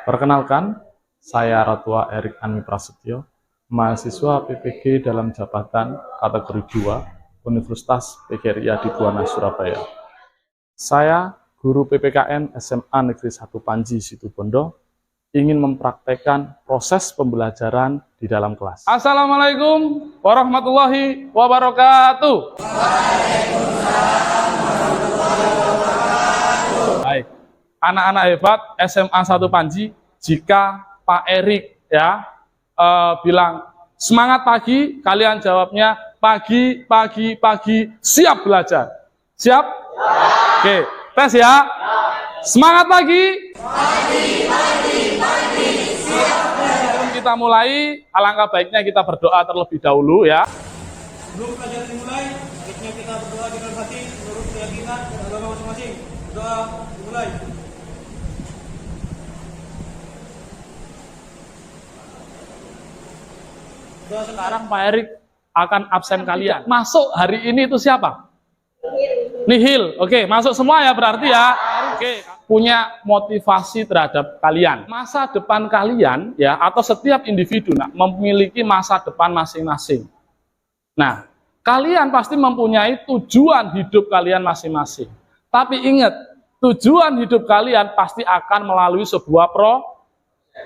Perkenalkan, saya Ratua Erik Anmi Prasetyo, mahasiswa PPG dalam jabatan kategori 2 Universitas PGRI di Buwana, Surabaya. Saya, guru PPKN SMA Negeri 1 Panji Situbondo, ingin mempraktekkan proses pembelajaran di dalam kelas. Assalamualaikum warahmatullahi wabarakatuh. Baik, anak-anak hebat SMA 1 Panji, jika Pak Erik bilang semangat pagi, kalian jawabnya pagi, siap belajar. Siap? Oke, tes ya. Semangat pagi. Sebelum kita mulai, alangkah baiknya kita berdoa terlebih dahulu ya. Sebelum pelajaran dimulai, baiknya kita berdoa dengan hati menurut keyakinan dan agama masing-masing. Doa dimulai. Sekarang Pak Erik akan absen kalian. Masuk hari ini itu siapa? Nihil. Oke, masuk semua ya berarti ya. Oke, punya motivasi terhadap kalian. Masa depan kalian ya, atau setiap individu memiliki masa depan masing-masing. Nah, kalian pasti mempunyai tujuan hidup kalian masing-masing. Tapi ingat, tujuan hidup kalian pasti akan melalui sebuah proses.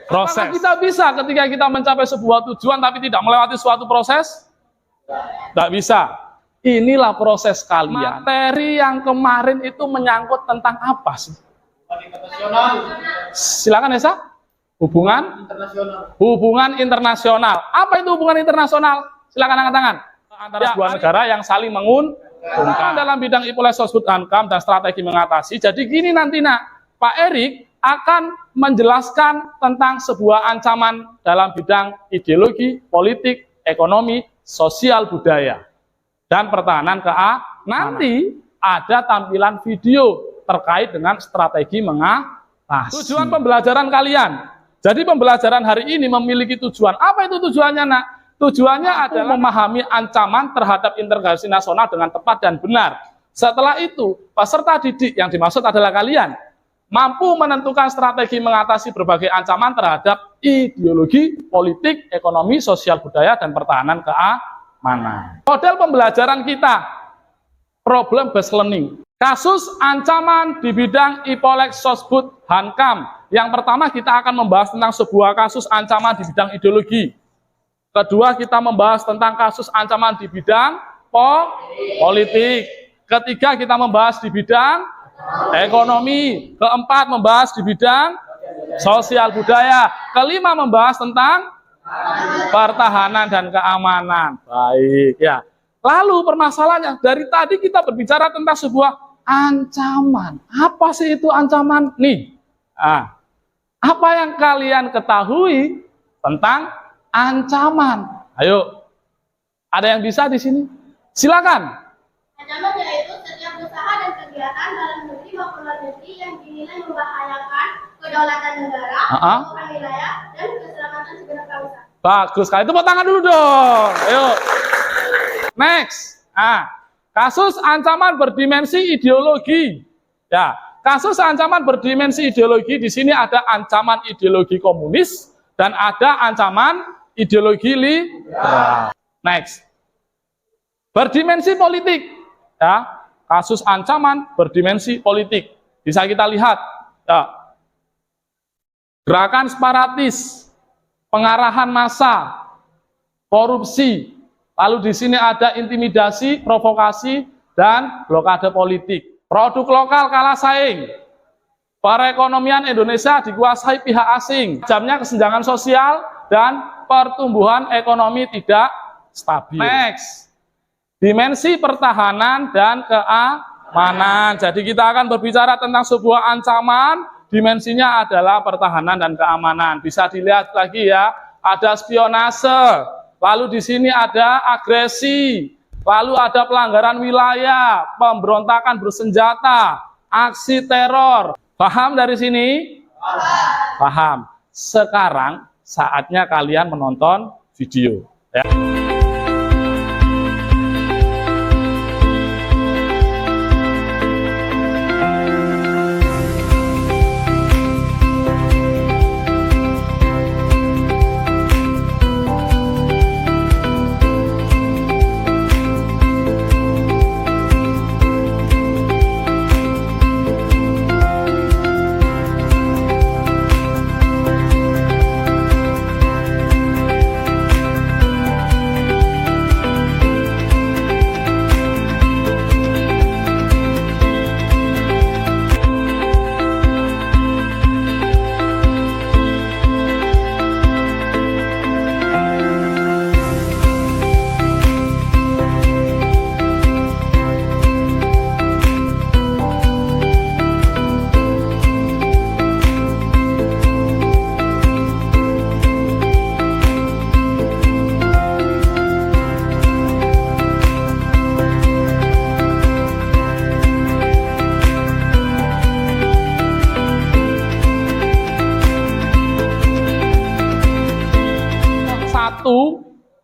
Apakah kita bisa ketika kita mencapai sebuah tujuan tapi tidak melewati suatu proses? Tidak bisa. Inilah proses kalian. Materi yang kemarin itu menyangkut tentang apa sih? Silakan Esa. Hubungan internasional. Hubungan internasional. Apa itu hubungan internasional? Silakan angkat tangan. Antara sebuah negara yang saling menguntungkan dalam bidang IPOLES, SOSBUD, HANKAM, dan strategi mengatasi. Jadi gini nanti Pak Erik akan menjelaskan tentang sebuah ancaman dalam bidang ideologi, politik, ekonomi, sosial, budaya, dan pertahanan keamanan. Nanti ada tampilan video terkait dengan strategi mengatasi. Tujuan pembelajaran kalian. Jadi pembelajaran hari ini memiliki tujuan. Apa itu tujuannya, Nak? Tujuannya adalah memahami ancaman terhadap integrasi nasional dengan tepat dan benar. Setelah itu, peserta didik yang dimaksud adalah kalian mampu menentukan strategi mengatasi berbagai ancaman terhadap ideologi, politik, ekonomi, sosial, budaya, dan pertahanan keamanan. Model pembelajaran kita, problem based learning. Kasus ancaman di bidang IPOLES, SOSBUD, HANKAM. Yang pertama kita akan membahas tentang sebuah kasus ancaman di bidang ideologi. Kedua kita membahas tentang kasus ancaman di bidang politik. Ketiga kita membahas di bidang ekonomi. Keempat membahas di bidang sosial budaya. Kelima membahas tentang pertahanan dan keamanan. Baik ya. Lalu permasalahannya, dari tadi kita berbicara tentang sebuah ancaman. Apa sih itu ancaman? Nih. Apa yang kalian ketahui tentang ancaman? Ayo. Ada yang bisa di sini? Silakan. Ancaman yaitu setiap usaha dan kegiatan dalam negeri maupun luar negeri yang dinilai membahayakan kedaulatan negara, keamanan wilayah, dan keselamatan segenap bangsa. Bagus, kali itu tepuk tangan dulu dong. Ayo. Next. Kasus ancaman berdimensi ideologi. Ya, kasus ancaman berdimensi ideologi di sini ada ancaman ideologi komunis dan ada ancaman ideologi liberal. Next. Berdimensi politik. Ya, kasus ancaman berdimensi politik. Bisa kita lihat ya, gerakan separatis, pengarahan massa, korupsi, lalu di sini ada intimidasi, provokasi, dan blokade politik. Produk lokal kalah saing, perekonomian Indonesia dikuasai pihak asing, jamnya kesenjangan sosial, dan pertumbuhan ekonomi tidak stabil. Next. Dimensi pertahanan dan keamanan. Jadi kita akan berbicara tentang sebuah ancaman, dimensinya adalah pertahanan dan keamanan. Bisa dilihat lagi ya, ada spionase, lalu di sini ada agresi, lalu ada pelanggaran wilayah, pemberontakan bersenjata, aksi teror. Paham dari sini? Paham. Sekarang saatnya kalian menonton video. Ya.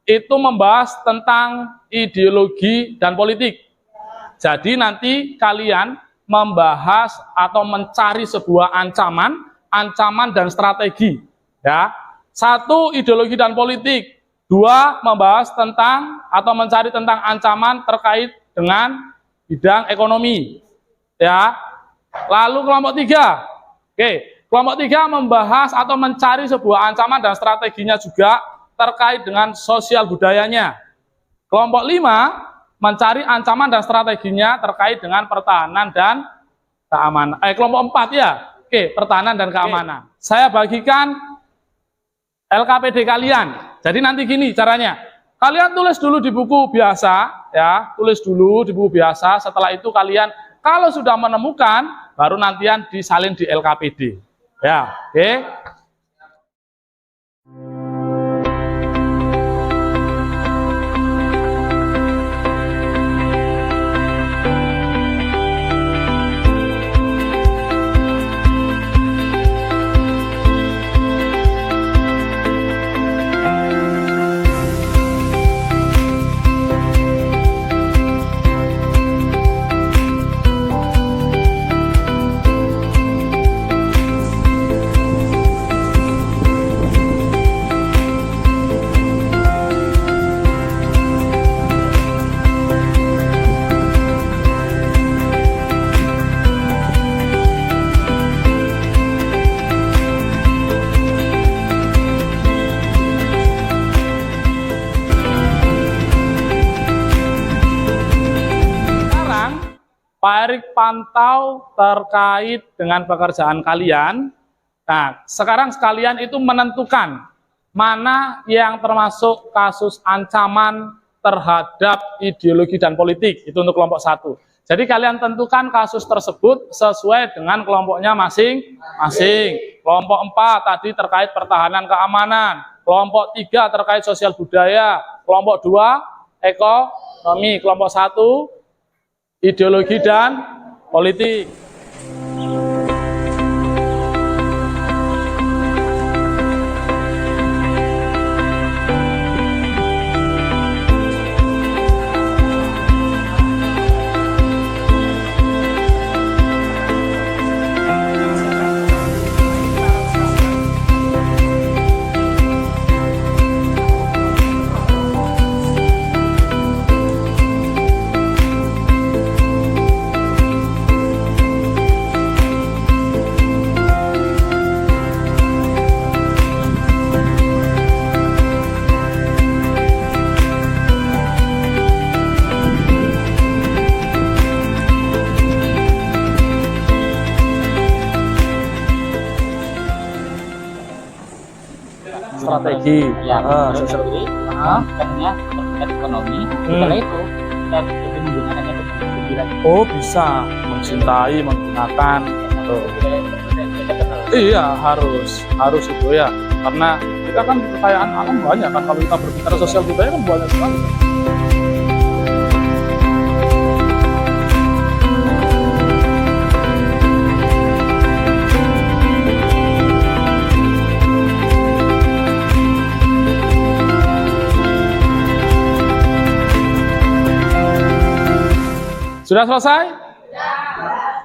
itu membahas tentang ideologi dan politik. Jadi nanti kalian membahas atau mencari sebuah ancaman dan strategi. Ya, 1 ideologi dan politik, 2 membahas tentang atau mencari tentang ancaman terkait dengan bidang ekonomi. Ya, lalu kelompok 3, oke, kelompok 3 membahas atau mencari sebuah ancaman dan strateginya juga terkait dengan sosial budayanya. Kelompok 5 mencari ancaman dan strateginya terkait dengan pertahanan dan keamanan. Kelompok 4 ya, oke, pertahanan dan keamanan. Saya bagikan LKPD kalian. Jadi nanti gini caranya. Kalian tulis dulu di buku biasa, ya, tulis dulu di buku biasa. Setelah itu kalian kalau sudah menemukan, baru nantian disalin di LKPD. Ya, oke. Pak Erik pantau terkait dengan pekerjaan kalian. Nah, sekarang sekalian itu menentukan mana yang termasuk kasus ancaman terhadap ideologi dan politik. Itu untuk kelompok 1. Jadi kalian tentukan kasus tersebut sesuai dengan kelompoknya masing-masing. Kelompok 4 tadi terkait pertahanan keamanan. Kelompok 3 terkait sosial budaya. Kelompok 2 ekonomi. Kelompok 1 ideologi dan politik. Strategi ya, sendiri karena terkait ekonomi. Setelah itu kita lebih menggunakannya untuk hiburan. Oh, bisa mencintai, menggunakan. Iya, harus itu ya, karena kita kan kekayaan alam banyak kan. Kalau kita berbicara sosial budaya kan banyak sekali. Sudah selesai?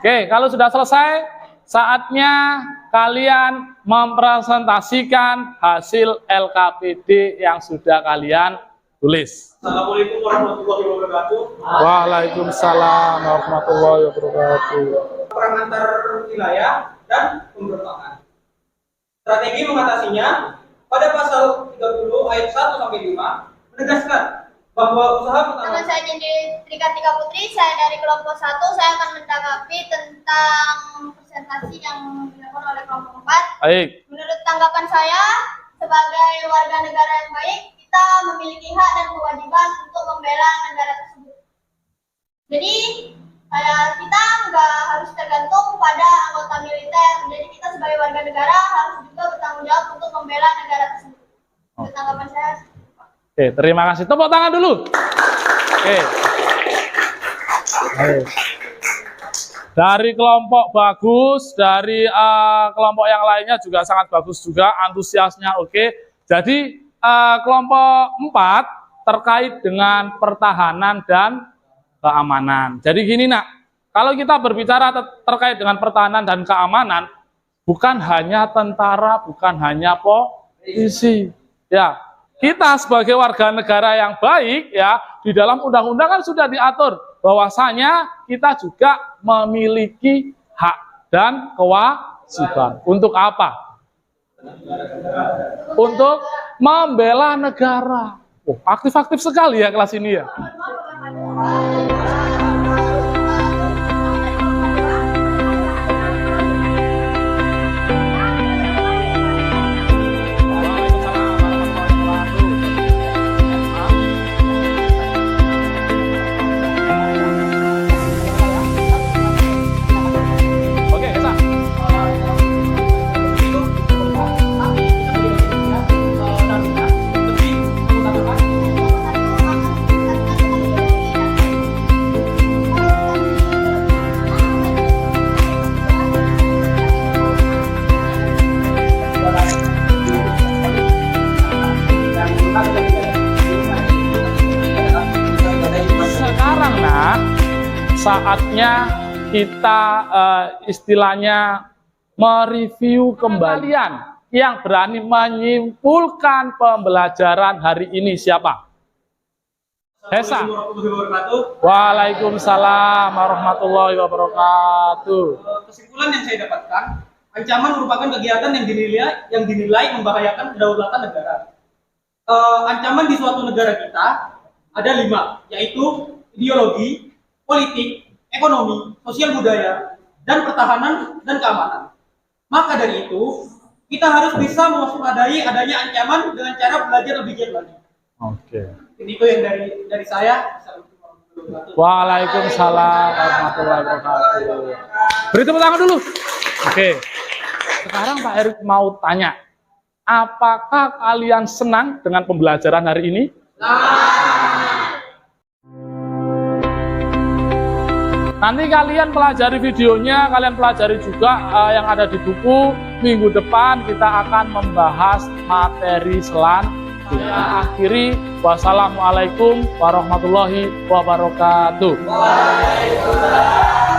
Oke, kalau sudah selesai, saatnya kalian mempresentasikan hasil LKPD yang sudah kalian tulis. Assalamualaikum warahmatullahi wabarakatuh. Waalaikumsalam warahmatullahi wabarakatuh. Perang antar wilayah dan pemberontakan. Strategi mengatasinya pada pasal 30 ayat 1 sampai 5 menegaskan bahwa usaha pertama. Nama saya Cindy Trikatika Putri, saya dari kelompok 1. Saya akan menanggapi tentang presentasi yang dilakukan oleh kelompok 4. Baik. Menurut tanggapan saya, sebagai warga negara yang baik, kita memiliki hak dan kewajiban untuk membela negara tersebut. Jadi, kita nggak harus tergantung pada anggota militer. Jadi kita sebagai warga negara harus juga bertanggung jawab untuk membela negara tersebut. Menurut tanggapan saya. Oke, terima kasih. Tepuk tangan dulu. Oke. Baik. Dari kelompok bagus, dari kelompok yang lainnya juga sangat bagus juga, antusiasnya oke. Jadi kelompok 4 terkait dengan pertahanan dan keamanan. Jadi gini nak, kalau kita berbicara terkait dengan pertahanan dan keamanan, bukan hanya tentara, bukan hanya polisi. Ya, kita sebagai warga negara yang baik, ya, di dalam undang-undang kan sudah diatur bahwasanya kita juga memiliki hak dan kewajiban. Untuk apa? Untuk membela negara. Oh, aktif-aktif sekali ya kelas ini ya. Oke, Esa. Sekarang nak, saatnya kita istilahnya mereview kembalian yang berani menyimpulkan pembelajaran hari ini siapa? Hesa. Waalaikumsalam warahmatullahi wabarakatuh. Kesimpulan yang saya dapatkan, ancaman merupakan kegiatan yang dinilai membahayakan kedaulatan negara. Ancaman di suatu negara kita ada 5, yaitu ideologi, politik, ekonomi, sosial budaya, dan pertahanan dan keamanan. Maka dari itu, kita harus bisa mewaspadai adanya ancaman dengan cara belajar lebih giat lagi. Oke. Itu yang dari saya. Waalaikumsalam warahmatullahi wabarakatuh. Beri tepuk tangan dulu. Oke. Sekarang Pak Erik mau tanya, apakah kalian senang dengan pembelajaran hari ini? Nanti kalian pelajari videonya, kalian pelajari juga yang ada di buku. Minggu depan kita akan membahas materi selanjutnya. Akhiri, wassalamualaikum warahmatullahi wabarakatuh. Waalaikumsalam.